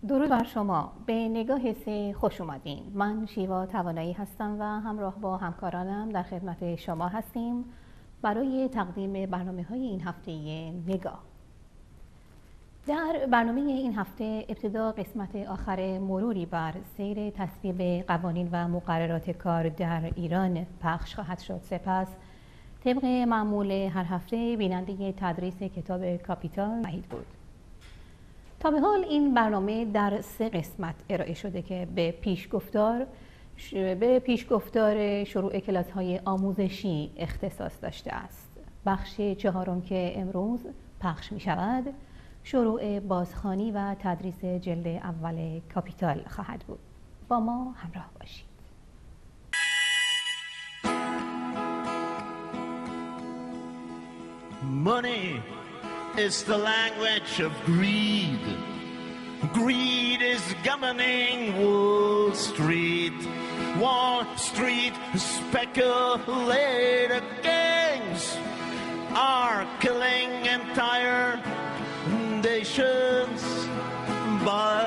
درود بر شما. به نگاه سه خوش اومدین. من شیوا توانایی هستم و همراه با همکارانم در خدمت شما هستیم برای تقدیم برنامه‌های این هفته نگاه. در برنامه این هفته ابتدا قسمت آخر مروری بر سیر تصویب قوانین و مقررات کاردر ایران پخش خواهد شد. سپس طبق معمول هر هفته بیننده تدریس کتاب کاپیتال خواهید بود. تا به حال این برنامه در 3 قسمت ارائه شده که به پیشگفتار شروع کلاس‌های آموزشی اختصاص داشته است. بخش 4 که امروز پخش می شود شروع بازخوانی و تدریس جلد اول کاپیتال خواهد بود. با ما همراه باشید. Money is the language of greed. Greed is governing Wall Street. Wall Street speculator gangs are killing entire nations by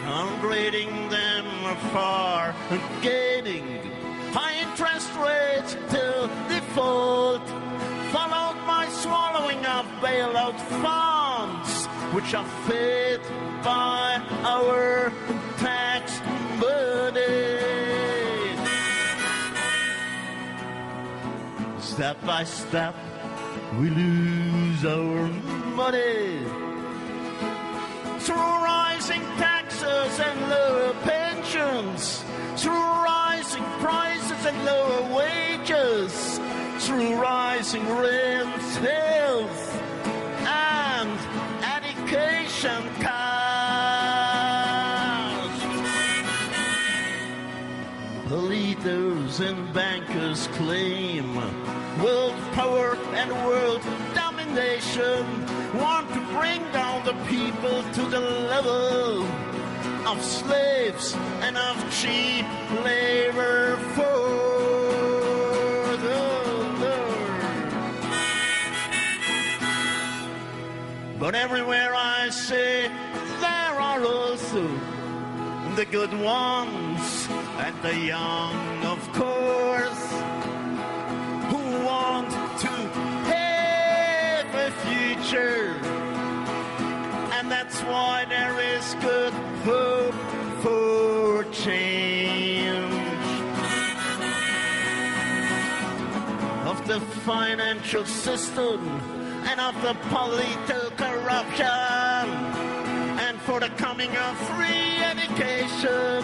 downgrading them for gaining high interest rates till default, followed by swallowing of bailout funds, which are fed by our tax money. Step by step, we lose our money through rising taxes and lower pensions, through rising prices and lower wages, through rising rent, health, and education costs. The leaders and bankers claim world power and world domination, want to bring down the people to the level of slaves and of cheap labor for the Lord. But everywhere I say, there are also the good ones and the young, of course, who want to have a future. And that's why there is good hope for change. Of the financial system and of the political corruption, and for the coming of free education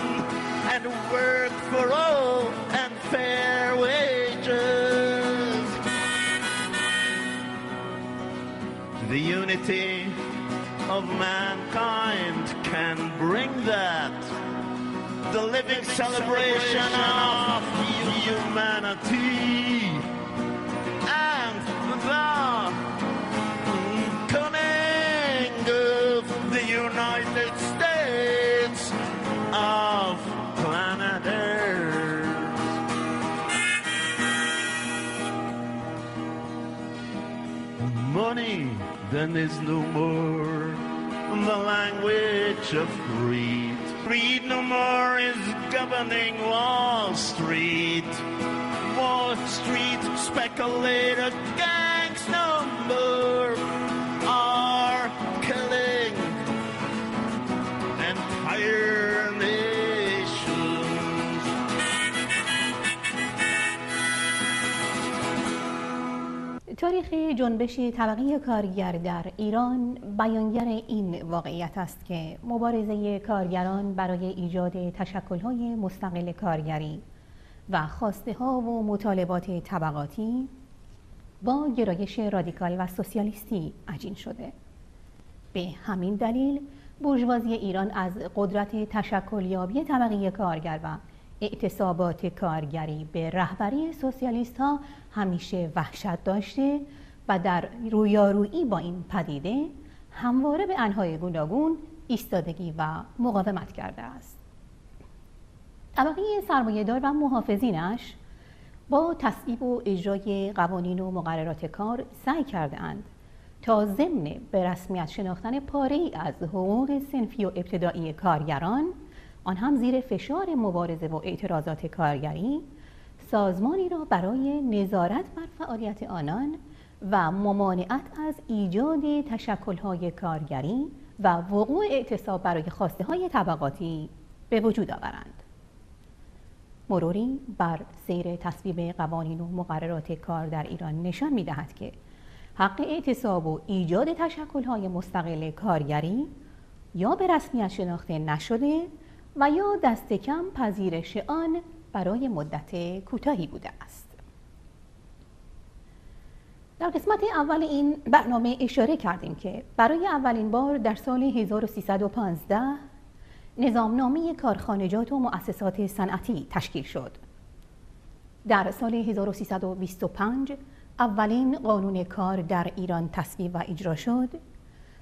and work for all and fair wages. The unity of mankind can bring that. The living celebration of humanity and the coming of the United States of planet Earth. Money then is no more the language of greed. Greed no more is governing Wall Street. Wall Street speculator gangs no more are killing entire nations. تاریخ جنبش طبقه کارگر در ایران بیانگر این واقعیت است که مبارزه کارگران برای ایجاد تشکل‌های مستقل کارگری و خواسته‌ها و مطالبات طبقاتی با گرایش رادیکال و سوسیالیستی عجین شده. به همین دلیل بورژوازی ایران از قدرت تشکلیابی طبقه کارگر و اعتصابات کارگری به رهبری سوسیالیست‌ها همیشه وحشت داشته و در رویارویی با این پدیده همواره به انواع گوناگون ایستادگی و مقاومت کرده است. طبقه سرمایه‌دار و محافظینش با تصویب و اجرای قوانین و مقررات کار سعی کرده‌اند تا ضمن به رسمیت شناختن پاره‌ای از حقوق صنفی و ابتدایی کارگران، آن هم زیر فشار مبارزه و اعتراضات کارگری، سازمانی را برای نظارت بر فعالیت آنان و ممانعت از ایجاد تشکل‌های کارگری و وقوع اعتصاب برای خواسته‌های طبقاتی به وجود آورند. مروری بر سیر تصویب قوانین و مقررات کار در ایران نشان می‌دهد که حق اعتصاب و ایجاد تشکل‌های مستقل کارگری یا به رسمیت شناخته نشده و یا دست کم پذیرش آن برای مدت کوتاهی بوده است. در قسمت اول این برنامه اشاره کردیم که برای اولین بار در سال 1315 نظامنامه کارخانجات و مؤسسات صنعتی تشکیل شد. در سال 1325 اولین قانون کار در ایران تصویب و اجرا شد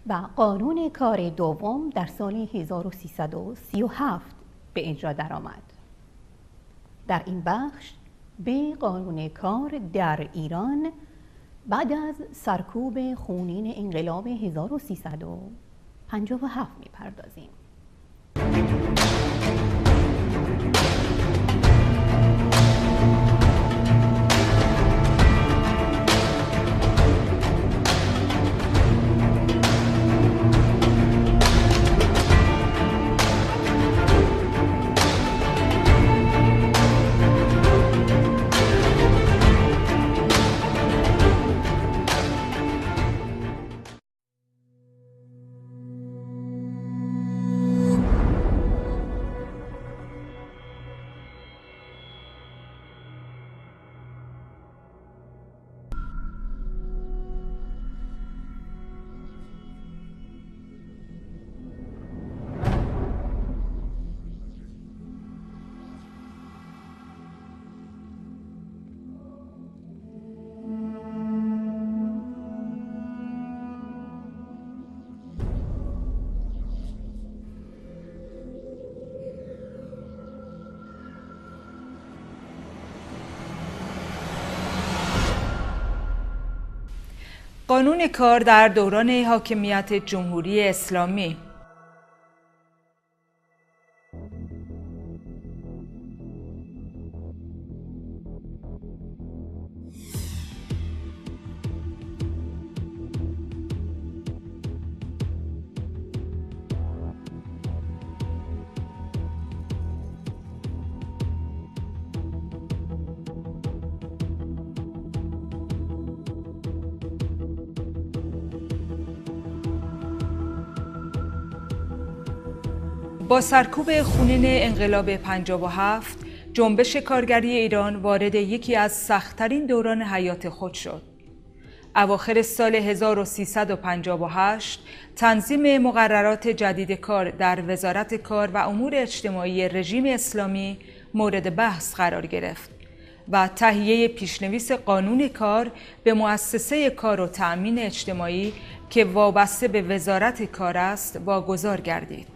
و قانون کار دوم در سال 1337 به اجرا درآمد. در این بخش به قانون کار در ایران بعد از سرکوب خونین انقلاب 1357 می‌پردازیم. قانون کار در دوران حاکمیت جمهوری اسلامی. با سرکوب خونین انقلاب 57 جنبش کارگری ایران وارد یکی از سخت‌ترین دوران حیات خود شد. اواخر سال 1358 تنظیم مقررات جدید کار در وزارت کار و امور اجتماعی رژیم اسلامی مورد بحث قرار گرفت و تهیه پیشنویس قانون کار به مؤسسه کار و تأمین اجتماعی که وابسته به وزارت کار است واگذار گردید.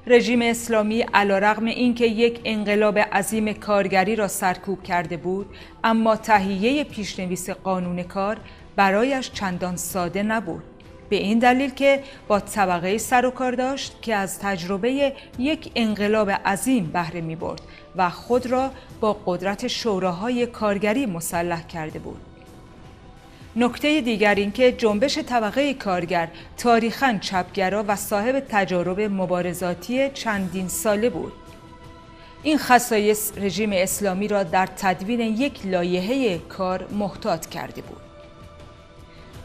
رژیم اسلامی علیرغم اینکه یک انقلاب عظیم کارگری را سرکوب کرده بود، اما تهیه پیشنویس قانون کار برایش چندان ساده نبود. به این دلیل که با طبقه سر و کار داشت که از تجربه یک انقلاب عظیم بهره می‌برد و خود را با قدرت شوراهای کارگری مسلح کرده بود. نکته دیگر این که جنبش طبقه کارگر تاریخاً چپگرا و صاحب تجارب مبارزاتی چندین ساله بود. این خصایص رژیم اسلامی را در تدوین یک لایحه کار محتاط کرده بود.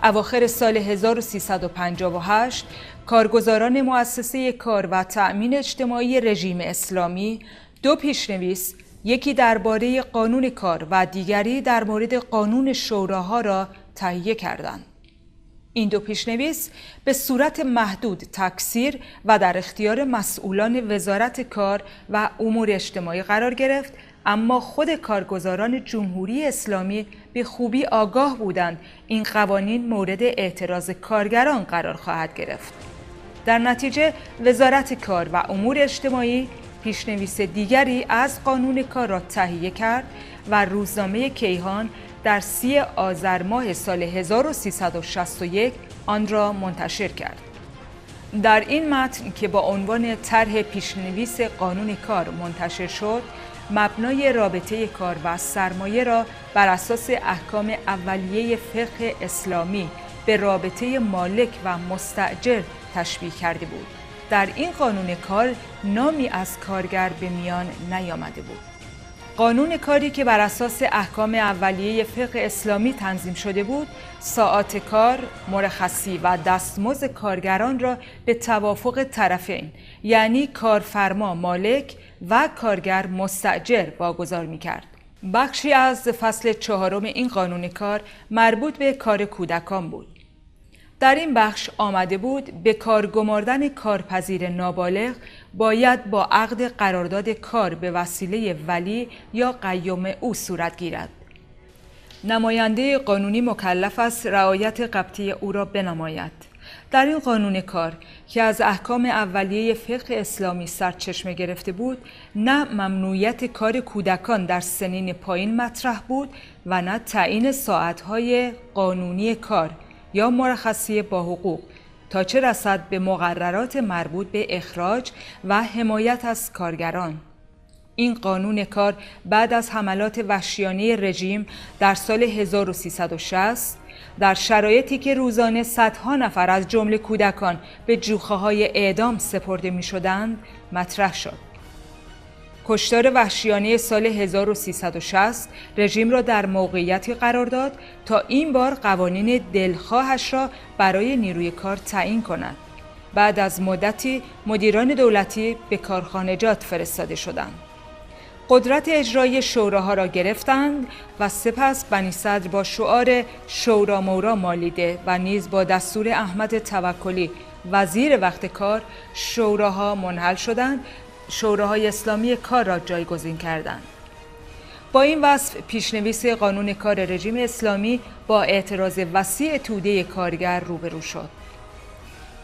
اواخر سال 1358 کارگزاران مؤسسه کار و تأمین اجتماعی رژیم اسلامی دو پیشنویس، یکی درباره قانون کار و دیگری در مورد قانون شوراها را تهیه کردند. این دو پیشنویس به صورت محدود تکثیر و در اختیار مسئولان وزارت کار و امور اجتماعی قرار گرفت، اما خود کارگزاران جمهوری اسلامی به خوبی آگاه بودند این قوانین مورد اعتراض کارگران قرار خواهد گرفت. در نتیجه وزارت کار و امور اجتماعی پیشنویس دیگری از قانون کار را تهیه کرد و روزنامه کیهان در 30 آذر ماه سال 1361 آن را منتشر کرد. در این متن که با عنوان طرح پیشنویس قانون کار منتشر شد، مبنای رابطه کار و سرمایه را بر اساس احکام اولیه فقه اسلامی به رابطه مالک و مستأجر تشبیه کرده بود. در این قانون کار نامی از کارگر به میان نیامده بود. قانون کاری که بر اساس احکام اولیه فقه اسلامی تنظیم شده بود، ساعات کار، مرخصی و دستمزد کارگران را به توافق طرفین، یعنی کارفرما مالک و کارگر مستأجر واگذار می‌کرد. بخشی از فصل 4 این قانون کار مربوط به کار کودکان بود. در این بخش آمده بود به کار گماردن کارپذیر نابالغ باید با عقد قرارداد کار به وسیله ولی یا قیوم او صورت گیرد. نماینده قانونی مکلف است رعایت قبطی او را بنماید. در این قانون کار که از احکام اولیه فقه اسلامی سرچشمه گرفته بود، نه ممنوعیت کار کودکان در سنین پایین مطرح بود و نه تعیین ساعتهای قانونی کار یا مرخصی با حقوق تا چه رسد به مقررات مربوط به اخراج و حمایت از کارگران. این قانون کار بعد از حملات وحشیانه رژیم در سال 1360 در شرایطی که روزانه صدها نفر از جمله کودکان به جوخه‌های اعدام سپرده می‌شدند مطرح شد. کشتار وحشیانه سال 1360 رژیم را در موقعیتی قرار داد تا این بار قوانین دلخواهش را برای نیروی کار تعیین کند. بعد از مدتی مدیران دولتی به کارخانجات فرستاده شدند. قدرت اجرایی شوراها را گرفتند و سپس بنی صدر با شعار شورا مورا مالیده و نیز با دستور احمد توکلی وزیر وقت کار شوراها منحل شدند، شوراهای اسلامی کار را جایگزین کردند. با این وصف پیشنویس قانون کار رژیم اسلامی با اعتراض وسیع توده کارگر روبرو شد.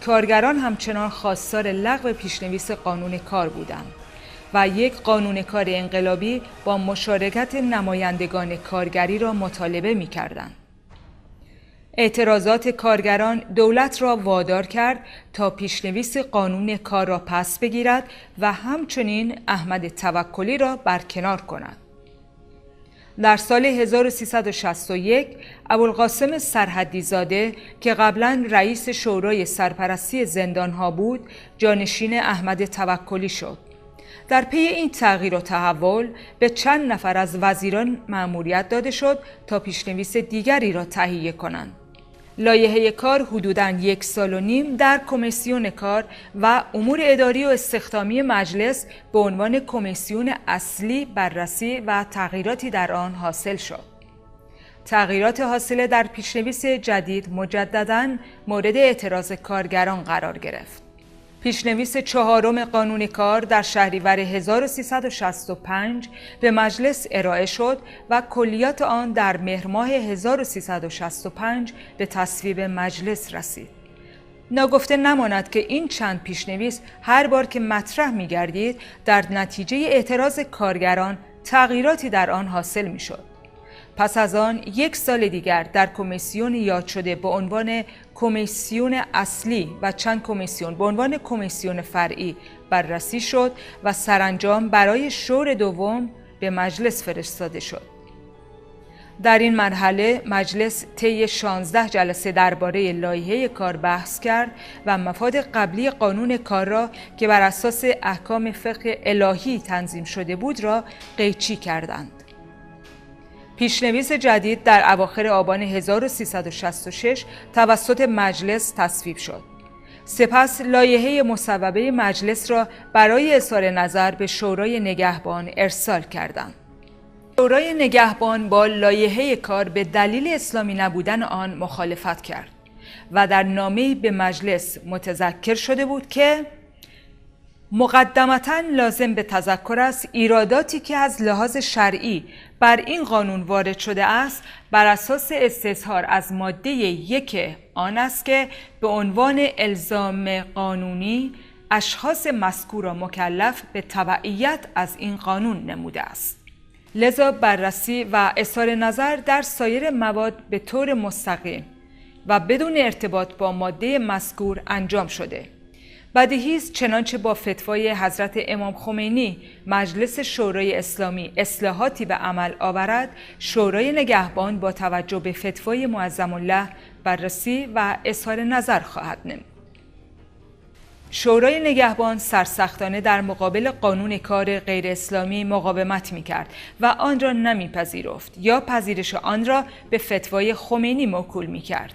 کارگران همچنان خواستار لغو پیشنویس قانون کار بودند و یک قانون کار انقلابی با مشارکت نمایندگان کارگری را مطالبه می‌کردند. اعتراضات کارگران دولت را وادار کرد تا پیشنویس قانون کار را پس بگیرد و همچنین احمد توکلی را برکنار کند. در سال 1361 ابوالقاسم سرحدی زاده که قبلا رئیس شورای سرپرستی زندانها بود، جانشین احمد توکلی شد. در پی این تغییر و تحول به چند نفر از وزیران مأموریت داده شد تا پیشنویس دیگری را تهیه کنند. لایحه کار حدوداً 1.5 سال در کمیسیون کار و امور اداری و استخدامی مجلس به عنوان کمیسیون اصلی بررسی و تغییراتی در آن حاصل شد. تغییرات حاصله در پیشنویس جدید مجدداً مورد اعتراض کارگران قرار گرفت. پیشنویس 4 قانون کار در شهریور 1365 به مجلس ارائه شد و کلیات آن در مهر ماه 1365 به تصویب مجلس رسید. ناگفته نماند که این چند پیشنویس هر بار که مطرح می‌گردید در نتیجه اعتراض کارگران تغییراتی در آن حاصل می‌شد. پس از آن 1 سال دیگر در کمیسیون یاد شده به عنوان کمیسیون اصلی و چند کمیسیون به عنوان کمیسیون فرعی بررسی شد و سرانجام برای شور دوم به مجلس فرستاده شد. در این مرحله مجلس طی 16 جلسه درباره لایحه کار بحث کرد و مفاد قبلی قانون کار را که بر اساس احکام فقه الهی تنظیم شده بود را قیچی کردند. پیشنویس جدید در اواخر آبان 1366 توسط مجلس تصویب شد. سپس لایحه مصوبه مجلس را برای اظهار نظر به شورای نگهبان ارسال کردند. شورای نگهبان با لایحه کار به دلیل اسلامی نبودن آن مخالفت کرد و در نامه‌ای به مجلس متذکر شده بود که مقدمتاً لازم به تذکر است ایراداتی که از لحاظ شرعی بر این قانون وارد شده است بر اساس استظهار از ماده 1 آن است که به عنوان الزام قانونی اشخاص مذکور را مکلف به تبعیت از این قانون نموده است. لذا بررسی و اظهار نظر در سایر مواد به طور مستقیم و بدون ارتباط با ماده مذکور انجام شده. بدیهی است چنانچه با فتوای حضرت امام خمینی مجلس شورای اسلامی اصلاحاتی به عمل آورد، شورای نگهبان با توجه به فتوای معظم الله بررسی و اظهار نظر خواهد نمود. شورای نگهبان سرسختانه در مقابل قانون کار غیر اسلامی مقاومت می‌کرد و آن را نمی‌پذیرفت یا پذیرش آن را به فتوای خمینی موکول می‌کرد.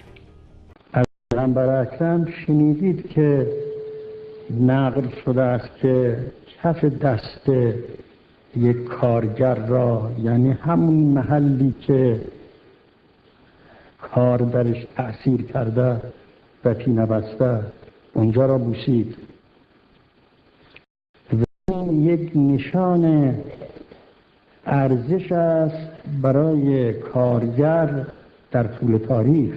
از پیامبر اکرم شنیدید که نقل شده است که کف دست یک کارگر را، یعنی همون محلی که کار درش تأثیر کرده و پینه بسته، اونجا را بوسید. و این یک نشان ارزش است برای کارگر در طول تاریخ.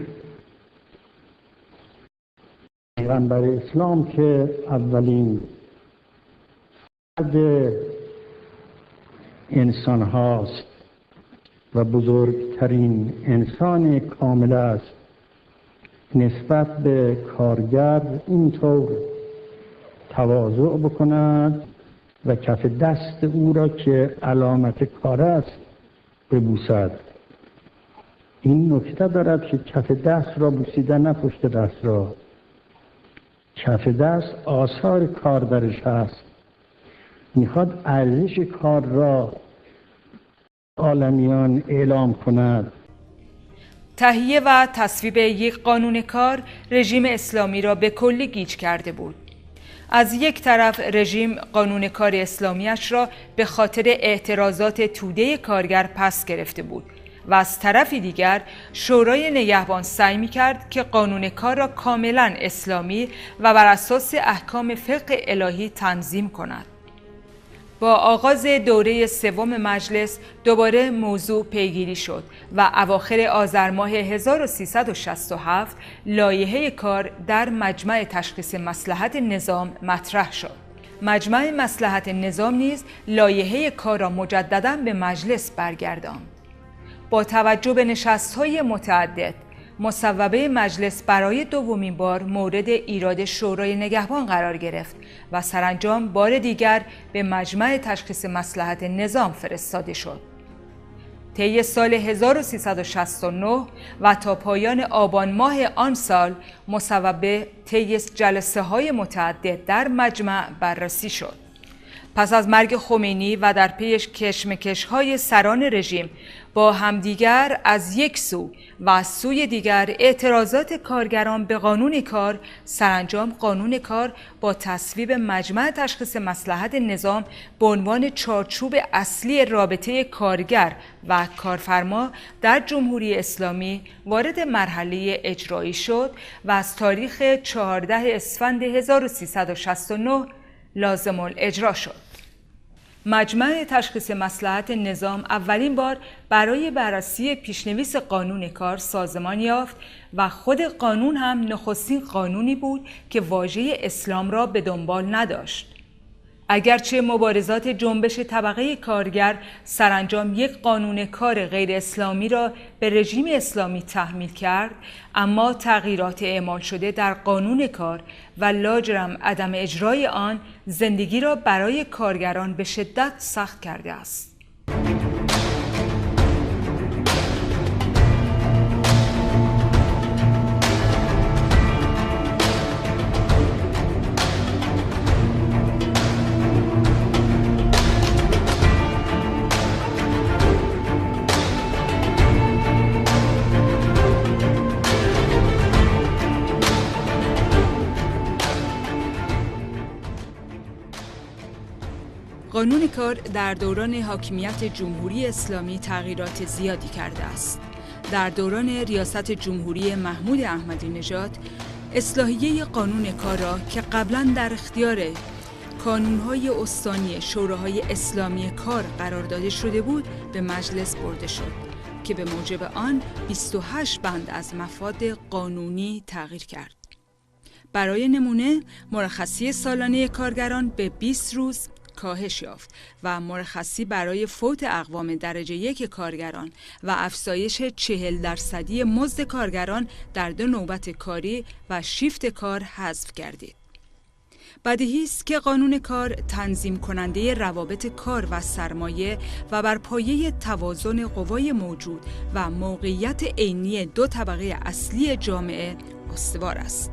پیغمبر اسلام که اولین فرد انسان هاست و بزرگترین انسان کامل است، نسبت به کارگر اینطور تواضع بکند و کف دست او را که علامت کار است ببوسد. این نکته دارد که کف دست را بوسیدن، نه پشت دست را. کف دست آثار کار درش هست. میخواد ارزش کار را عالمیان اعلام کند. تهیه و تصویب یک قانون کار رژیم اسلامی را به کلی گیج کرده بود. از یک طرف رژیم قانون کار اسلامیش را به خاطر اعتراضات توده کارگر پس گرفته بود و از طرفی دیگر شورای نگهبان سعی می‌کرد که قانون کار را کاملاً اسلامی و بر اساس احکام فقه الهی تنظیم کند. با آغاز دوره سوم مجلس دوباره موضوع پیگیری شد و اواخر آذر ماه 1367 لایحه کار در مجمع تشخیص مصلحت نظام مطرح شد. مجمع مصلحت نظام نیز لایحه کار را مجدداً به مجلس برگرداند. با توجه به نشست‌های متعدد، مصوبه مجلس برای دومین بار مورد ایراد شورای نگهبان قرار گرفت و سرانجام بار دیگر به مجمع تشخیص مصلحت نظام فرستاده شد. طی سال 1369 و تا پایان آبان ماه آن سال مصوبه طی جلسه‌های متعدد در مجمع بررسی شد. پس از مرگ خمینی و در پیش کشمکش‌های سران رژیم با همدیگر از یک سو و از سوی دیگر اعتراضات کارگران به قانون کار، سرانجام قانون کار با تصویب مجمع تشخیص مصلحت نظام به عنوان چارچوب اصلی رابطه کارگر و کارفرما در جمهوری اسلامی وارد مرحله اجرایی شد و از تاریخ 14 اسفند 1369 لازم الاجرا شد. مجمع تشخیص مصلحت نظام اولین بار برای بررسی پیشنویس قانون کار سازمان یافت و خود قانون هم نخستین قانونی بود که واژه اسلام را به دنبال نداشت. اگرچه مبارزات جنبش طبقه کارگر سرانجام یک قانون کار غیر اسلامی را به رژیم اسلامی تحمیل کرد، اما تغییرات اعمال شده در قانون کار و لاجرم عدم اجرای آن زندگی را برای کارگران به شدت سخت کرده است. قانون کار در دوران حاکمیت جمهوری اسلامی تغییرات زیادی کرده است. در دوران ریاست جمهوری محمود احمدی نژاد، اصلاحیه قانون کار را که قبلاً در اختیار کانون‌های استانی شوراهای اسلامی کار قرار داده شده بود، به مجلس برده شد که به موجب آن 28 بند از مفاد قانونی تغییر کرد. برای نمونه، مرخصی سالانه کارگران به 20 روز، کاهش یافت و مرخصی برای فوت اقوام درجه 1 کارگران و افزایش 40% مزد کارگران در 2 نوبت کاری و شیفت کار حذف گردید. بدیهی است که قانون کار تنظیم کننده روابط کار و سرمایه و بر پایه توازن قوای موجود و موقعیت عینی 2 طبقه اصلی جامعه استوار است.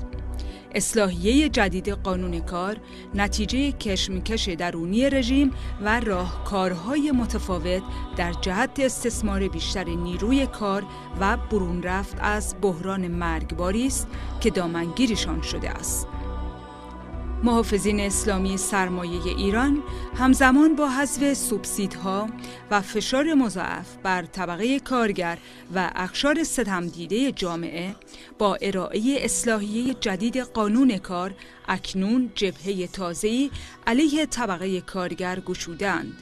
اصلاحیه جدید قانون کار نتیجه کشمکش درونی رژیم و راهکارهای متفاوت در جهت استثمار بیشتر نیروی کار و برون رفت از بحران مرگباری است که دامنگیرشان شده است. محافظین اسلامی سرمایه ایران همزمان با حذف سوبسیدها و فشار مضاعف بر طبقه کارگر و اقشار ستمدیده جامعه با ارائه اصلاحیه جدید قانون کار اکنون جبهه تازه‌ای علیه طبقه کارگر گشودند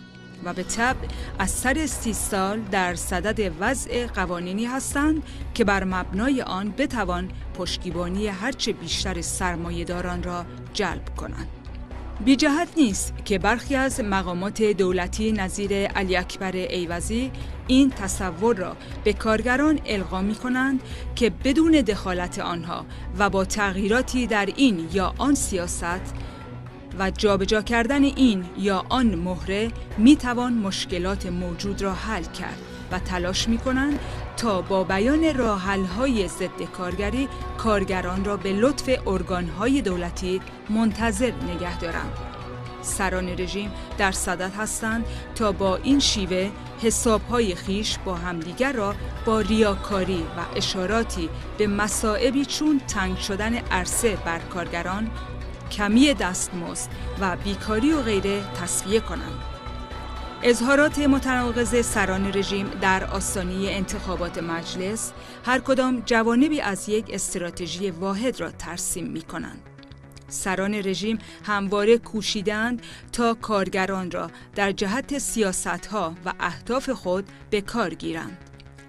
و به طبع از سر 30 سال در صدد وضع قوانینی هستند که بر مبنای آن بتوان پشتیبانی هرچه بیشتر سرمایه‌داران را جلب کنند. بی جهت نیست که برخی از مقامات دولتی نظیر علی اکبر ایوزی این تصور را به کارگران القا می کنند که بدون دخالت آنها و با تغییراتی در این یا آن سیاست و جابجا کردن این یا آن مهره می توان مشکلات موجود را حل کرد و تلاش می کنند تا با بیان راه حل‌های ضد کارگری کارگران را به لطف ارگان‌های دولتی منتظر نگه دارند. سران رژیم در صدد هستند تا با این شیوه حساب‌های خیش با همدیگر را با ریاکاری و اشاراتی به مصائبی چون تنگ شدن عرصه بر کارگران، کمی دستمزد و بیکاری و غیره تصفیه کنند. اظهارات متناقض سران رژیم در آستانه انتخابات مجلس هر کدام جوانبی از یک استراتژی واحد را ترسیم می کنند. سران رژیم همواره کوشیدند تا کارگران را در جهت سیاست‌ها و اهداف خود به کار گیرند.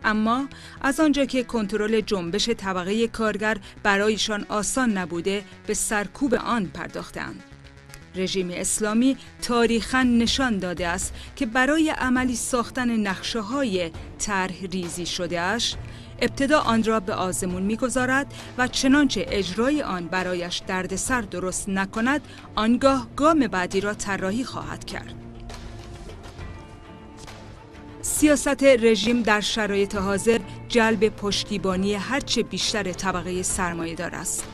اما از آنجا که کنترل جنبش طبقه کارگر برایشان آسان نبوده به سرکوب آن پرداختند. رژیم اسلامی تاریخاً نشان داده است که برای عملی ساختن نقشه‌های طرح ریزی شده‌اش ابتدا آن را به آزمون می‌گذارد و چنانچه اجرای آن برایش دردسر درست نکند آنگاه گام بعدی را طراحی خواهد کرد. سیاست رژیم در شرایط حاضر جلب پشتیبانی هرچه بیشتر طبقه سرمایه‌دار است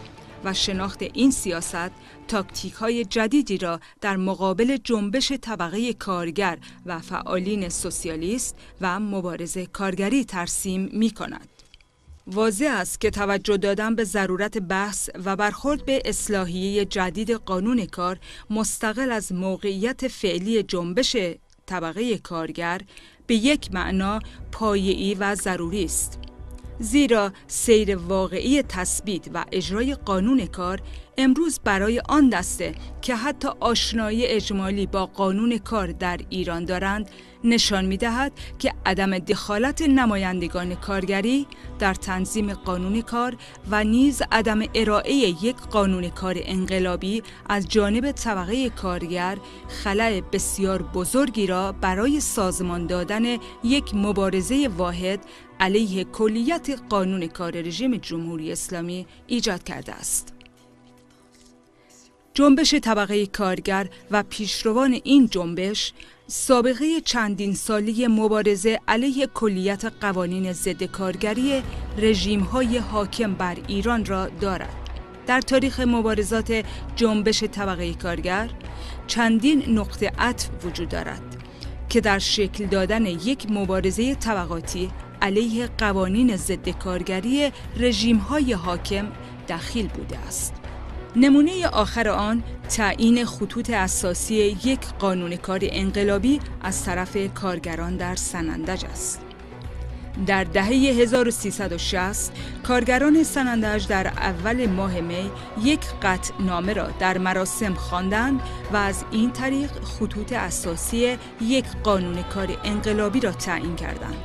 و شناخت این سیاست تاکتیک‌های جدیدی را در مقابل جنبش طبقه کارگر و فعالین سوسیالیست و مبارزه کارگری ترسیم می‌کند. واضح است که توجه دادن به ضرورت بحث و برخورد به اصلاحیه جدید قانون کار مستقل از موقعیت فعلی جنبش طبقه کارگر به یک معنا پایه‌ای و ضروری است. زیرا سیر واقعی تثبیت و اجرای قانون کار امروز برای آن دسته که حتی آشنایی اجمالی با قانون کار در ایران دارند نشان می‌دهد که عدم دخالت نمایندگان کارگری در تنظیم قانون کار و نیز عدم ارائه یک قانون کار انقلابی از جانب طبقه کارگر خلأ بسیار بزرگی را برای سازمان دادن یک مبارزه واحد علیه کلیت قانون کار رژیم جمهوری اسلامی ایجاد کرده است. جنبش طبقه کارگر و پیشروان این جنبش سابقه چندین سالی مبارزه علیه کلیت قوانین ضد کارگری رژیم‌های حاکم بر ایران را دارد. در تاریخ مبارزات جنبش طبقه کارگر چندین نقطه عطف وجود دارد که در شکل دادن یک مبارزه طبقاتی علیه قوانین ضد کارگری رژیم‌های حاکم دخیل بوده است. نمونه آخر آن تعیین خطوط اساسی یک قانون کار انقلابی از طرف کارگران در سنندج است. در دهه 1360 کارگران سنندج در اول ماه می یک قطعنامه را در مراسم خواندند و از این طریق خطوط اساسی یک قانون کار انقلابی را تعیین کردند.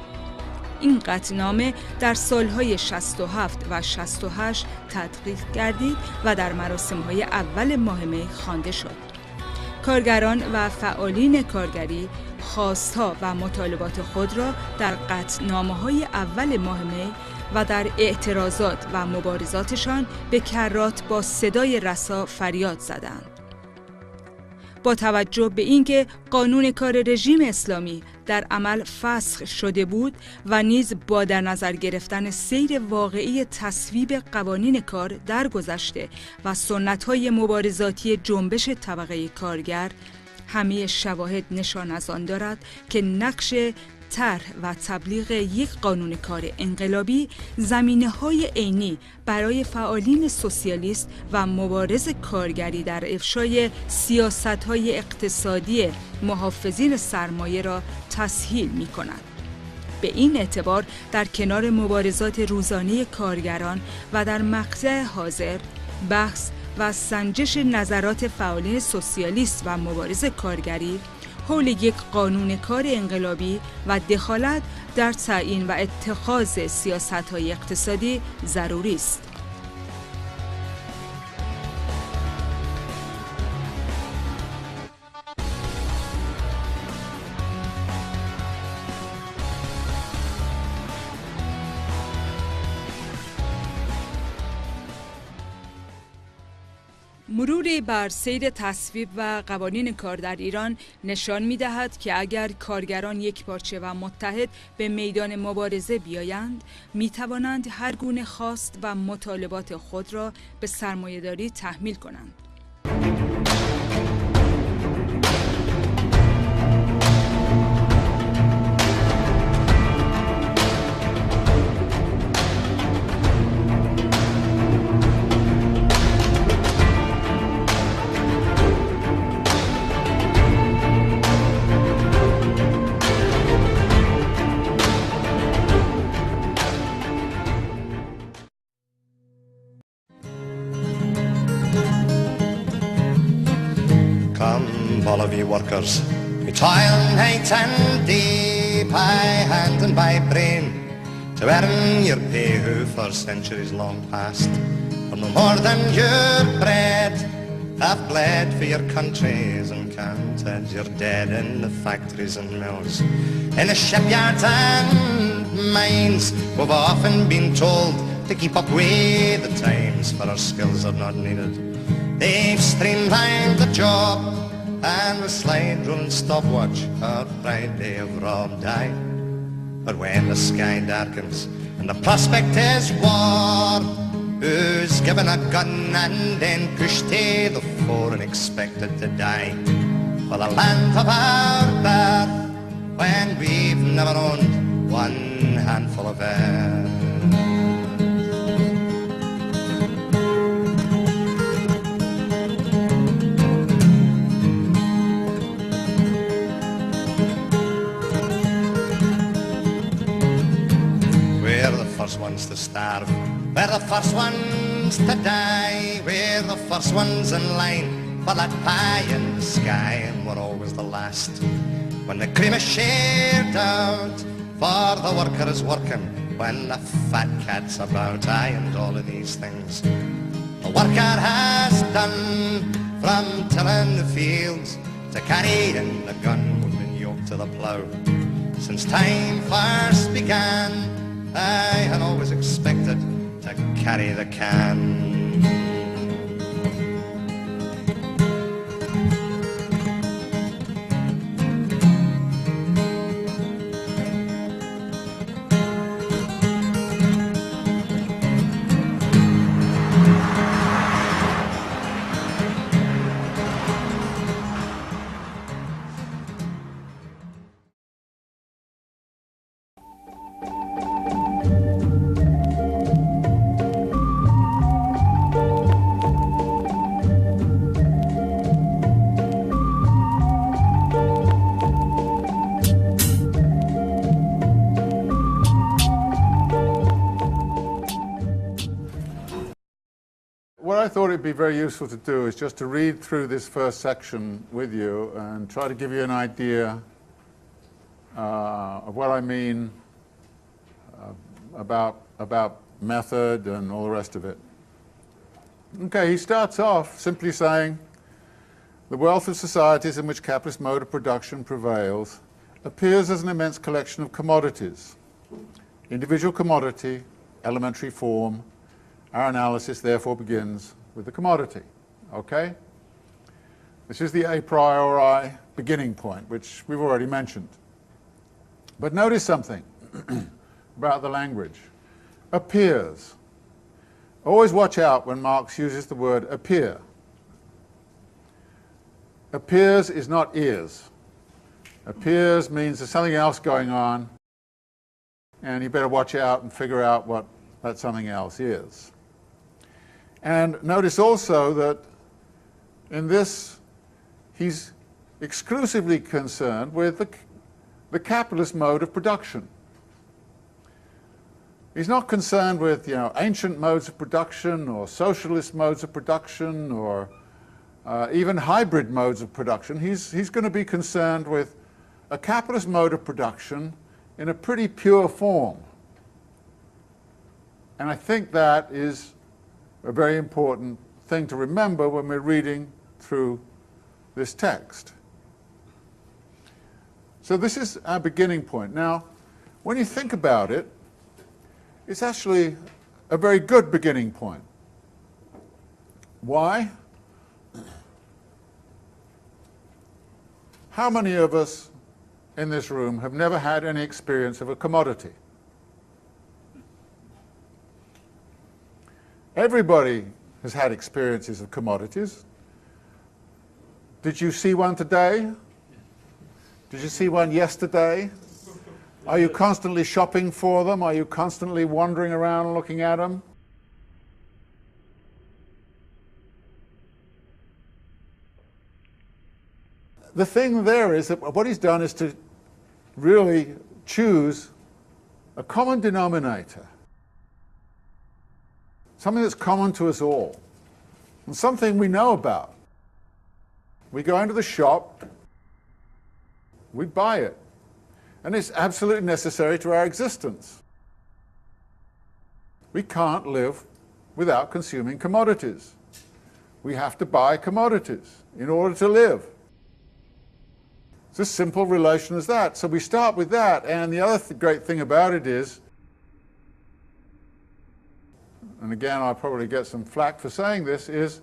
این قطعنامه در سالهای 67 و 68 تدریس گردید و در مراسم‌های اول ماه می خوانده شد. کارگران و فعالین کارگری خواستها و مطالبات خود را در قطعنامه‌های اول ماه می و در اعتراضات و مبارزاتشان به کرات با صدای رسا فریاد زدند. با توجه به اینکه قانون کار رژیم اسلامی در عمل فسخ شده بود و نیز با در نظر گرفتن سیر واقعی تصویب قوانین کار در گذشته و سنت‌های مبارزاتی جنبش طبقه کارگر، همه شواهد نشان از آن دارد که نقش طرح و تبلیغ یک قانون کار انقلابی زمینه‌های عینی برای فعالین سوسیالیست و مبارز کارگری در افشای سیاست‌های اقتصادی محافظین سرمایه را تسهیل می‌کند. به این اعتبار در کنار مبارزات روزانه کارگران و در مقطع حاضر بحث و سنجش نظرات فعالین سوسیالیست و مبارز کارگری حول یک قانون کار انقلابی و دخالت در تعیین و اتخاذ سیاست‌های اقتصادی ضروری است. مروری بر سیر تصویب و قوانین کار در ایران نشان می‌دهد که اگر کارگران یکپارچه و متحد به میدان مبارزه بیایند، می‌توانند هر گونه خواست و مطالبات خود را به سرمایه‌داری تحمیل کنند. All of you workers, we toil night and day by hand and by brain to earn your pay who for centuries long past for no more than your bread have bled for your countries and counted your dead in the factories and mills, in the shipyards and mines. We've often been told to keep up with the times, for our skills are not needed. They've streamlined the job and with slide rule and stopwatch our bright day of robbed eye. But when the sky darkens and the prospect is war, who's given a gun and then pushed to the fore and expected to die for the land of our birth, when we've never owned one handful of air? First ones to starve, we're the first ones to die, we're the first ones in line for that pie in the sky, and we're always the last when the cream is shared out, for the worker is working when the fat cat's about. Aye, and all of these things the worker has done, from tilling the fields to carrying the gun, we've been yoked to the plough since time first began. I had always expected to carry the can. What I thought it'd be very useful to do is just to read through this first section with you and try to give you an idea of what I mean about method and all the rest of it. Okay, he starts off simply saying, the wealth of societies in which capitalist mode of production prevails appears as an immense collection of commodities. Individual commodity, elementary form. Our analysis therefore begins with the commodity. Okay? This is the a priori beginning point, which we've already mentioned. But notice something about the language. Appears. Always watch out when Marx uses the word appear. Appears is not is. Appears means there's something else going on, and you better watch out and figure out what that something else is. And notice also that in this, he's exclusively concerned with the capitalist mode of production. He's not concerned with, ancient modes of production or socialist modes of production or even hybrid modes of production. He's going to be concerned with a capitalist mode of production in a pretty pure form. And I think that is a very important thing to remember when we're reading through this text. So this is our beginning point. Now, when you think about it, it's actually a very good beginning point. Why? How many of us in this room have never had any experience of a commodity? Everybody has had experiences of commodities. Did you see one today? Did you see one yesterday? Are you constantly shopping for them? Are you constantly wandering around and looking at them? The thing there is that what he's done is to really choose a common denominator, something that's common to us all, and something we know about. We go into the shop, we buy it, and it's absolutely necessary to our existence. We can't live without consuming commodities. We have to buy commodities in order to live. It's a simple relation as that. So we start with that, and the other great thing about it is, and again I'll probably get some flack for saying this, is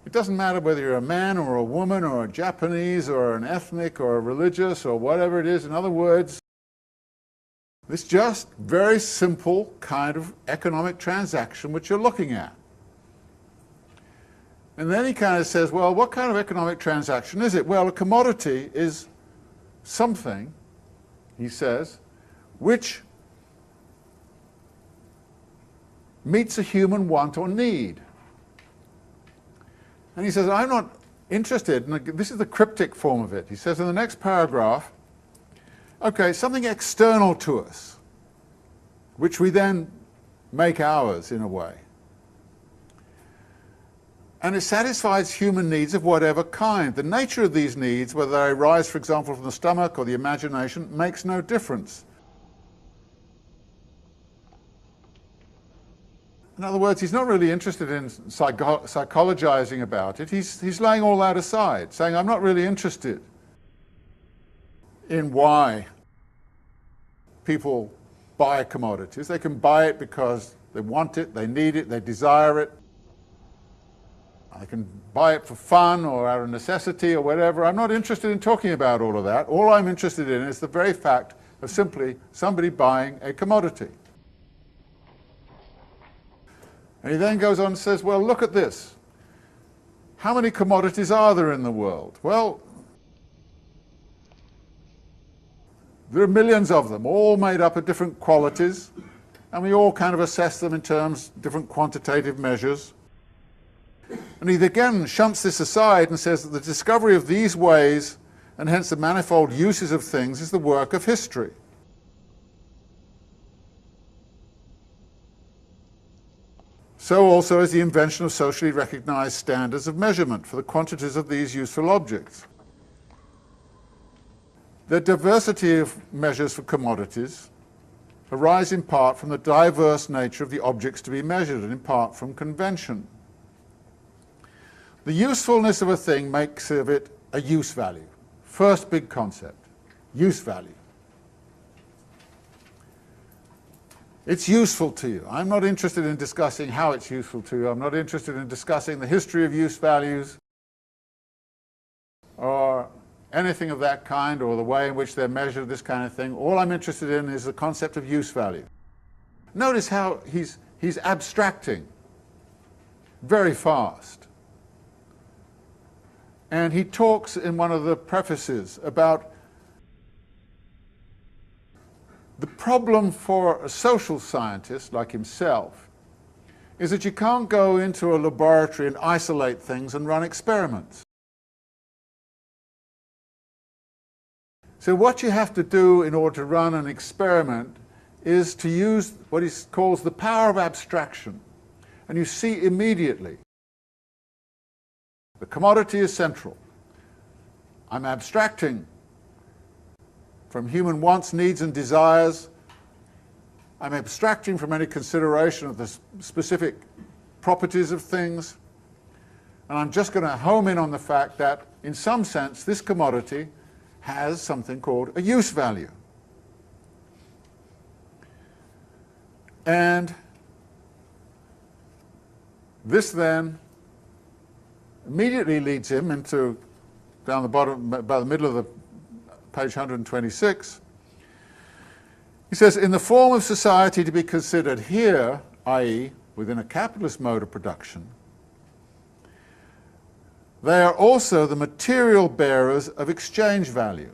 it doesn't matter whether you're a man or a woman or a Japanese or an ethnic or a religious or whatever it is. In other words, it's just very simple kind of economic transaction which you're looking at. And then he kind of says, well, what kind of economic transaction is it? Well, a commodity is something, he says, which meets a human want or need. And he says, I'm not interested, and this is the cryptic form of it. He says in the next paragraph, okay, something external to us, which we then make ours in a way. And it satisfies human needs of whatever kind. The nature of these needs, whether they arise, for example, from the stomach or the imagination, makes no difference. In other words, he's not really interested in psychologizing about it. He's laying all that aside, saying, I'm not really interested in why people buy commodities. They can buy it because they want it, they need it, they desire it. I can buy it for fun or out of necessity or whatever. I'm not interested in talking about all of that. All I'm interested in is the very fact of simply somebody buying a commodity. And he then goes on and says, well, look at this. How many commodities are there in the world? Well, there are millions of them, all made up of different qualities, and we all kind of assess them in terms of different quantitative measures. And he again shunts this aside and says that the discovery of these ways, and hence the manifold uses of things, is the work of history. So also is the invention of socially recognized standards of measurement for the quantities of these useful objects. The diversity of measures for commodities arise in part from the diverse nature of the objects to be measured and in part from convention. The usefulness of a thing makes of it a use value. First big concept, use value. It's useful to you. I'm not interested in discussing how it's useful to you. I'm not interested in discussing the history of use values or anything of that kind, or the way in which they're measured, this kind of thing. All I'm interested in is the concept of use value. Notice how he's abstracting very fast. And he talks in one of the prefaces about the problem for a social scientist like himself is that you can't go into a laboratory and isolate things and run experiments. So what you have to do in order to run an experiment is to use what he calls the power of abstraction. And you see immediately the commodity is central. I'm abstracting from human wants, needs, and desires. I'm abstracting from any consideration of the specific properties of things. And I'm just going to home in on the fact that, in some sense, this commodity has something called a use value. And this then immediately leads him into, down the bottom, by the middle of the page 126, he says, in the form of society to be considered here, i.e., within a capitalist mode of production, they are also the material bearers of exchange value.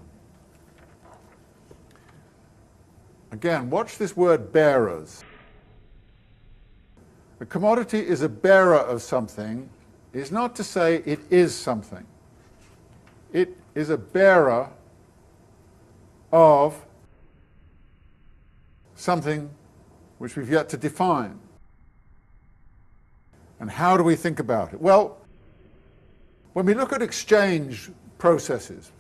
Again, watch this word bearers. A commodity is a bearer of something, is not to say it is something. It is a bearer of something which we've yet to define. And how do we think about it? Well, when we look at exchange processes,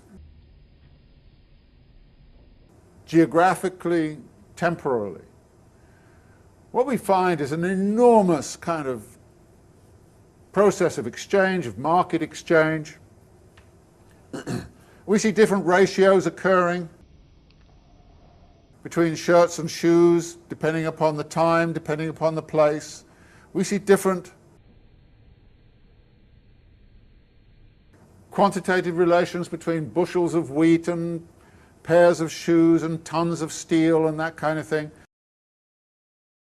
geographically, temporally, what we find is an enormous kind of process of exchange, of market exchange. We see different ratios occurring between shirts and shoes, depending upon the time, depending upon the place. We see different quantitative relations between bushels of wheat and pairs of shoes and tons of steel and that kind of thing.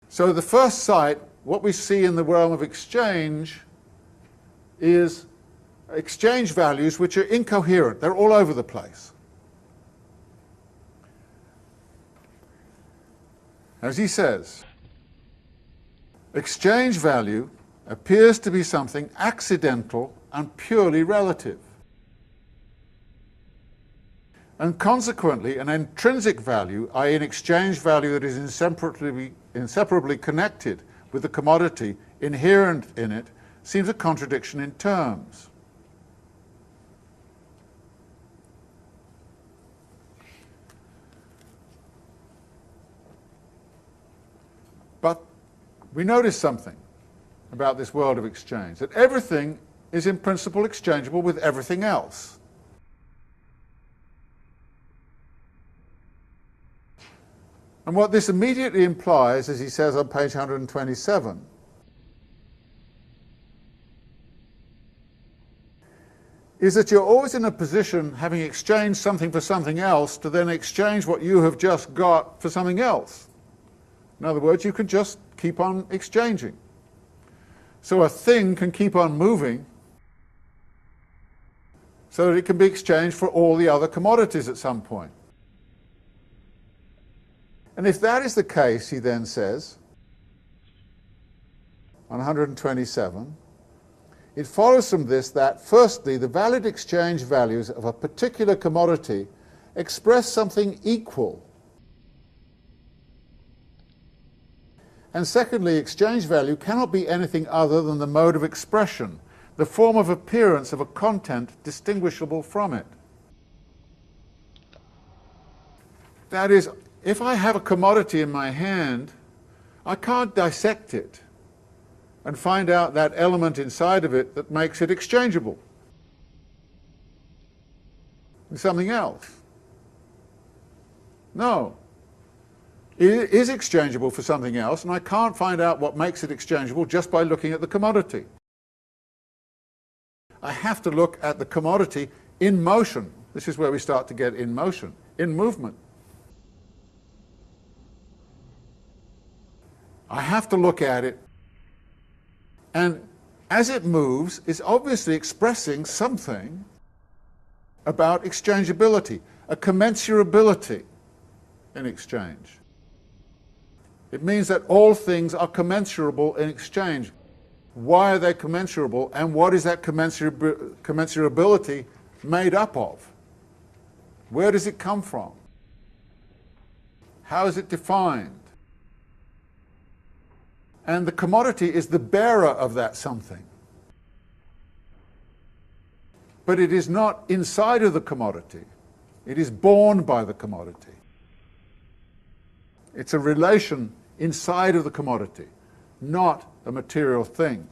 So the first sight, what we see in the realm of exchange is exchange values which are incoherent. They're all over the place. As he says, exchange value appears to be something accidental and purely relative. And consequently, an intrinsic value, i.e. an exchange value that is inseparably connected with the commodity inherent in it, seems a contradiction in terms. But we notice something about this world of exchange, that everything is in principle exchangeable with everything else. And what this immediately implies, as he says on page 127, is that you're always in a position, having exchanged something for something else, to then exchange what you have just got for something else. In other words, you can just keep on exchanging. So a thing can keep on moving so that it can be exchanged for all the other commodities at some point. And if that is the case, he then says, on 127, it follows from this that, firstly, the valid exchange values of a particular commodity express something equal. And secondly, exchange value cannot be anything other than the mode of expression, the form of appearance of a content distinguishable from it. That is, if I have a commodity in my hand, I can't dissect it and find out that element inside of it that makes it exchangeable with something else. No. It is exchangeable for something else, and I can't find out what makes it exchangeable just by looking at the commodity. I have to look at the commodity in motion. This is where we start to get in motion, in movement. I have to look at it, and as it moves, it's obviously expressing something about exchangeability, a commensurability in exchange. It means that all things are commensurable in exchange. Why are they commensurable, and what is that commensurability made up of? Where does it come from? How is it defined? And the commodity is the bearer of that something. But it is not inside of the commodity. It is borne by the commodity. It's a relation inside of the commodity, not a material thing.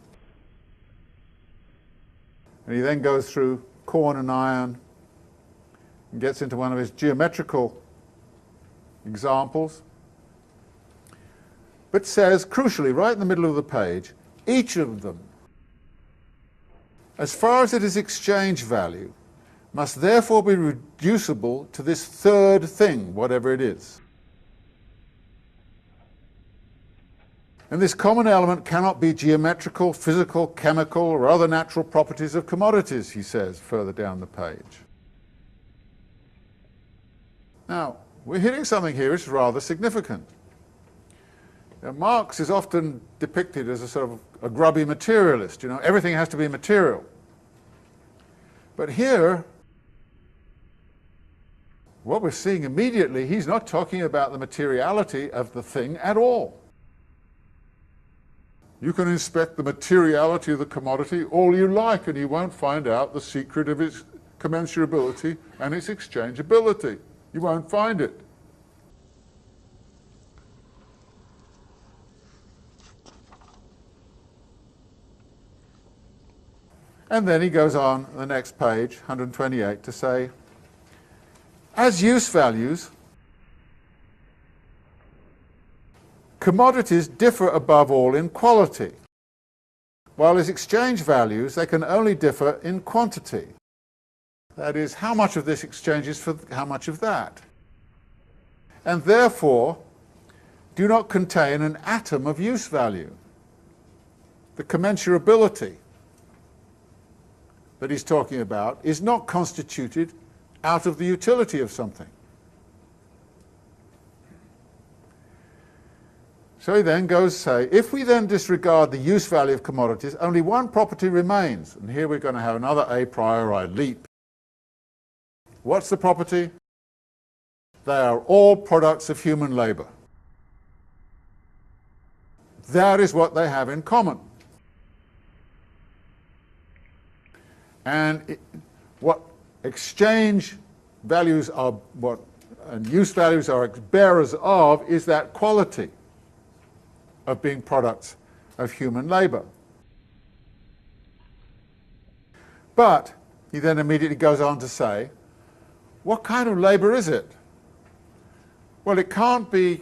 And he then goes through corn and iron and gets into one of his geometrical examples, but says, crucially, right in the middle of the page, each of them, as far as it is exchange value, must therefore be reducible to this third thing, whatever it is. And this common element cannot be geometrical, physical, chemical, or other natural properties of commodities, he says further down the page. Now, we're hitting something here which is rather significant. Now, Marx is often depicted as a sort of a grubby materialist, you know, everything has to be material. But here, what we're seeing immediately, he's not talking about the materiality of the thing at all. You can inspect the materiality of the commodity all you like, and you won't find out the secret of its commensurability and its exchangeability. You won't find it. And then he goes on the next page, 128, to say, as use values, commodities differ above all in quality, while as exchange values they can only differ in quantity. That is, how much of this exchanges for how much of that. And therefore, do not contain an atom of use value. The commensurability that he's talking about is not constituted out of the utility of something. So he then goes to say, if we then disregard the use value of commodities, only one property remains. And here we're going to have another a priori leap. What's the property? They are all products of human labor. That is what they have in common. And what exchange values are, what and use values are bearers of, is that quality of being products of human labor. But he then immediately goes on to say, what kind of labor is it? Well, it can't be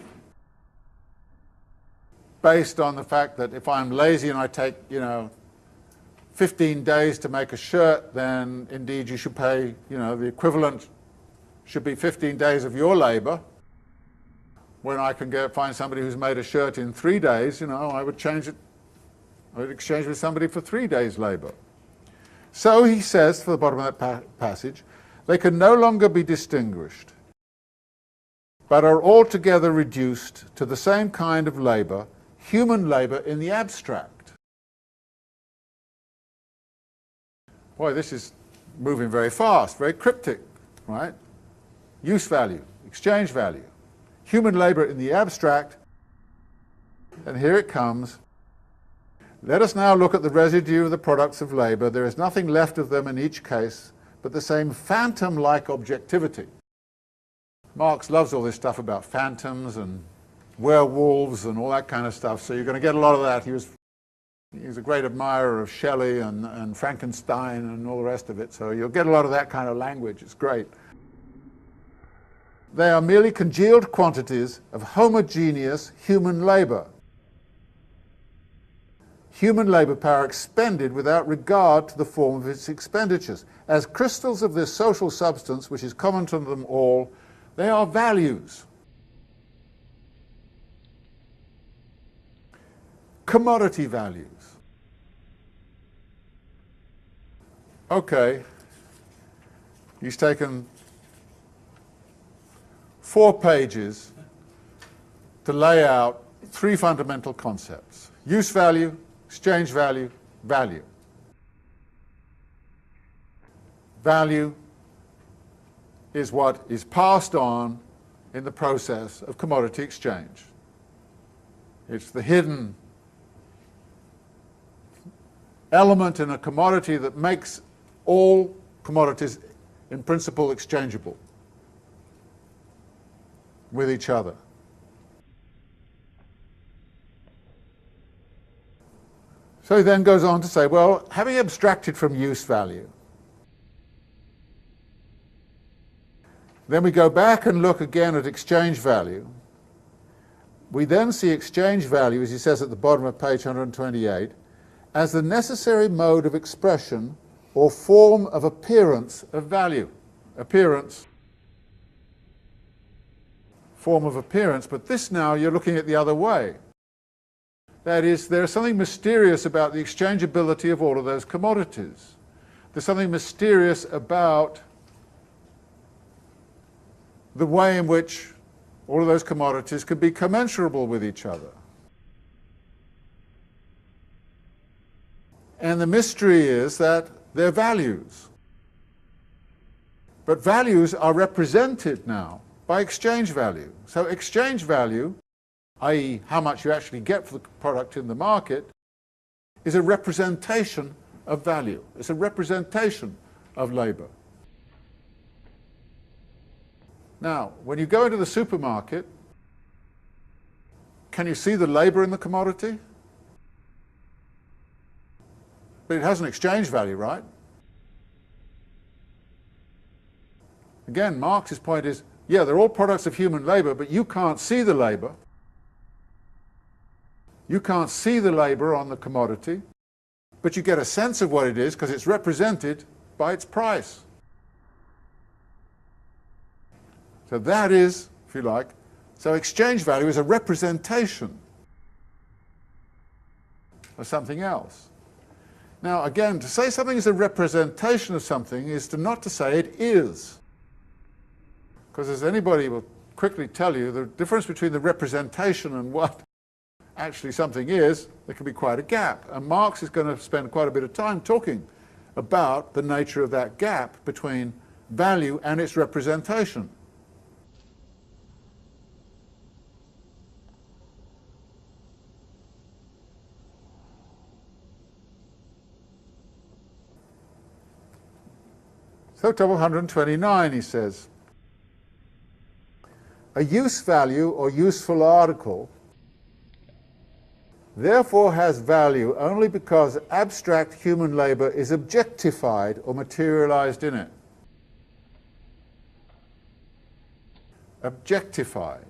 based on the fact that if I'm lazy and I take, 15 days to make a shirt, then indeed you should pay, the equivalent should be 15 days of your labor. When I can find somebody who's made a shirt in 3 days, I would change it. I would exchange with somebody for 3 days' labor. So he says, for the bottom of that passage, they can no longer be distinguished, but are altogether reduced to the same kind of labor, human labor in the abstract. Boy, this is moving very fast, very cryptic, right? Use value, exchange value. Human labor in the abstract, and here it comes. Let us now look at the residue of the products of labor. There is nothing left of them in each case but the same phantom-like objectivity. Marx loves all this stuff about phantoms and werewolves and all that kind of stuff, so you're going to get a lot of that. He was He's a great admirer of Shelley and Frankenstein and all the rest of it, so you'll get a lot of that kind of language. It's great. They are merely congealed quantities of homogeneous human labour. Human labour power expended without regard to the form of its expenditures. As crystals of this social substance, which is common to them all, they are values. Commodity values. Okay, he's taken 4 pages to lay out 3 fundamental concepts: use value, exchange value, value. Value is what is passed on in the process of commodity exchange. It's the hidden element in a commodity that makes all commodities in principle exchangeable with each other. So he then goes on to say, well, having abstracted from use value, then we go back and look again at exchange value. We then see exchange value, as he says at the bottom of page 128, as the necessary mode of expression or form of appearance of value. Appearance, form of appearance, but this now you're looking at the other way. That is, there's something mysterious about the exchangeability of all of those commodities. There's something mysterious about the way in which all of those commodities can be commensurable with each other. And the mystery is that they're values. But values are represented now by exchange value. So exchange value, i.e. how much you actually get for the product in the market, is a representation of value. It's a representation of labour. Now, when you go into the supermarket, can you see the labour in the commodity? But it has an exchange value, right? Again, Marx's point is, yeah, they're all products of human labour, but you can't see the labour. You can't see the labour on the commodity, but you get a sense of what it is because it's represented by its price. So that is, if you like, so exchange value is a representation of something else. Now again, to say something is a representation of something is to not to say it is. Because as anybody will quickly tell you, the difference between the representation and what actually something is, there can be quite a gap. And Marx is going to spend quite a bit of time talking about the nature of that gap between value and its representation. So, table 129, he says, a use value or useful article therefore has value only because abstract human labour is objectified or materialised in it. Objectified.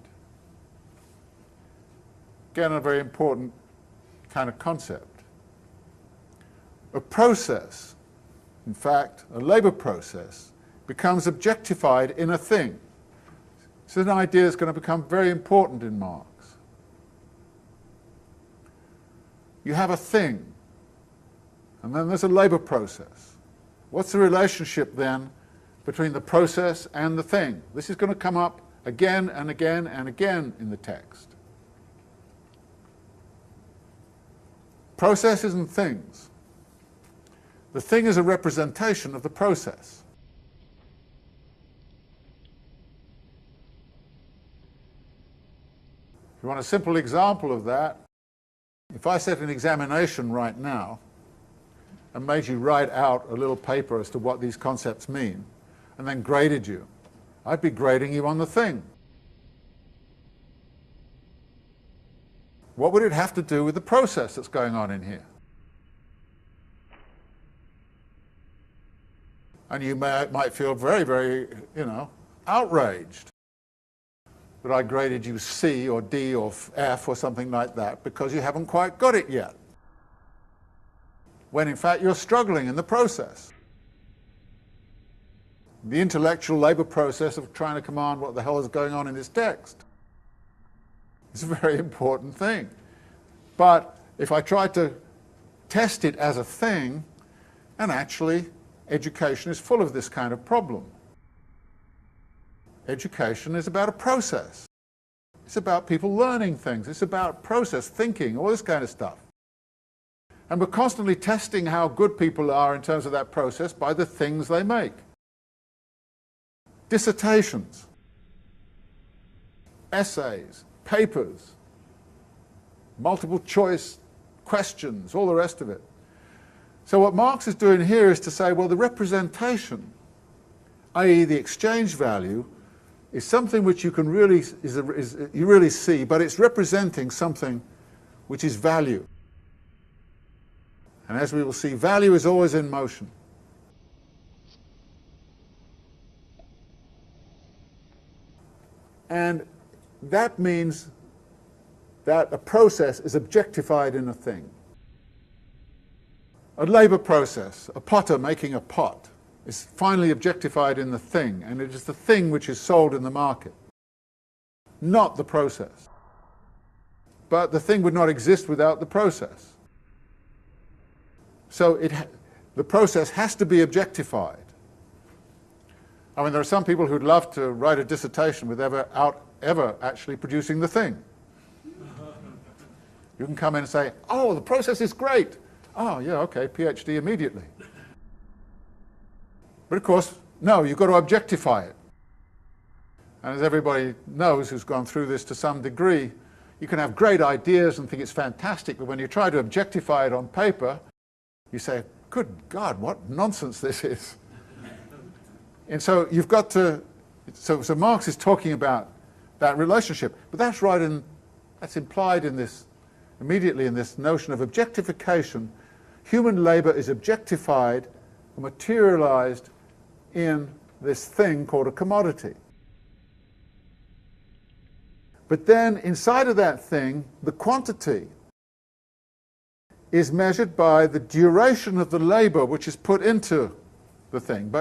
Again, a very important kind of concept. A process, in fact, a labour process, becomes objectified in a thing. This is an idea that's going to become very important in Marx. You have a thing, and then there's a labour process. What's the relationship then between the process and the thing? This is going to come up again and again and again in the text. Processes and things. The thing is a representation of the process. If you want a simple example of that, if I set an examination right now and made you write out a little paper as to what these concepts mean, and then graded you, I'd be grading you on the thing. What would it have to do with the process that's going on in here? And you might feel very, very, outraged that I graded you C or D or F or something like that because you haven't quite got it yet. When in fact you're struggling in the process. The intellectual labor process of trying to command what the hell is going on in this text. It's a very important thing. But if I try to test it as a thing, and actually education is full of this kind of problem. Education is about a process. It's about people learning things. It's about process, thinking, all this kind of stuff. And we're constantly testing how good people are in terms of that process by the things they make. Dissertations, essays, papers, multiple choice questions, all the rest of it. So what Marx is doing here is to say, well, the representation, i.e. the exchange value, is something which you can really, you really see, but it's representing something which is value. And as we will see, value is always in motion. And that means that a process is objectified in a thing. A labor process, a potter making a pot, is finally objectified in the thing, and it is the thing which is sold in the market, not the process. But the thing would not exist without the process. So the process has to be objectified. I mean, there are some people who'd love to write a dissertation without ever actually producing the thing. You can come in and say, oh, the process is great. Oh, yeah, okay, PhD immediately. But of course, no, you've got to objectify it. And as everybody knows who's gone through this to some degree, you can have great ideas and think it's fantastic, but when you try to objectify it on paper, you say, good God, what nonsense this is. And so you've got to, so Marx is talking about that relationship, but that's implied in this, immediately in this notion of objectification. Human labor is objectified and materialized in this thing called a commodity. But then inside of that thing, the quantity is measured by the duration of the labor which is put into the thing.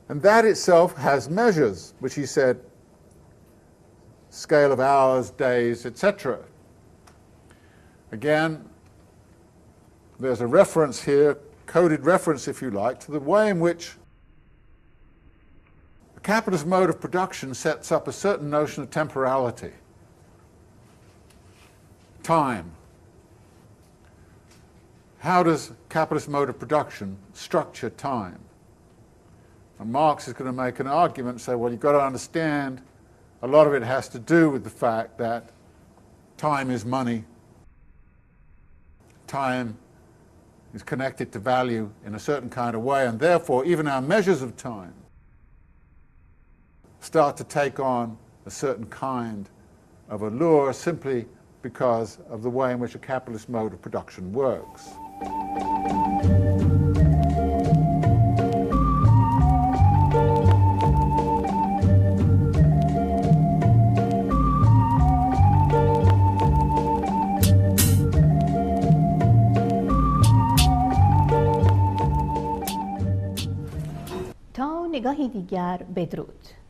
And that itself has measures, which he said, scale of hours, days, etc. Again, there's a reference here, coded reference if you like, to the way in which the capitalist mode of production sets up a certain notion of temporality, time. How does capitalist mode of production structure time? And Marx is going to make an argument and say, well, you've got to understand a lot of it has to do with the fact that time is money. Time is connected to value in a certain kind of way, and therefore even our measures of time start to take on a certain kind of allure simply because of the way in which a capitalist mode of production works. نگاهی دیگر، بدرود.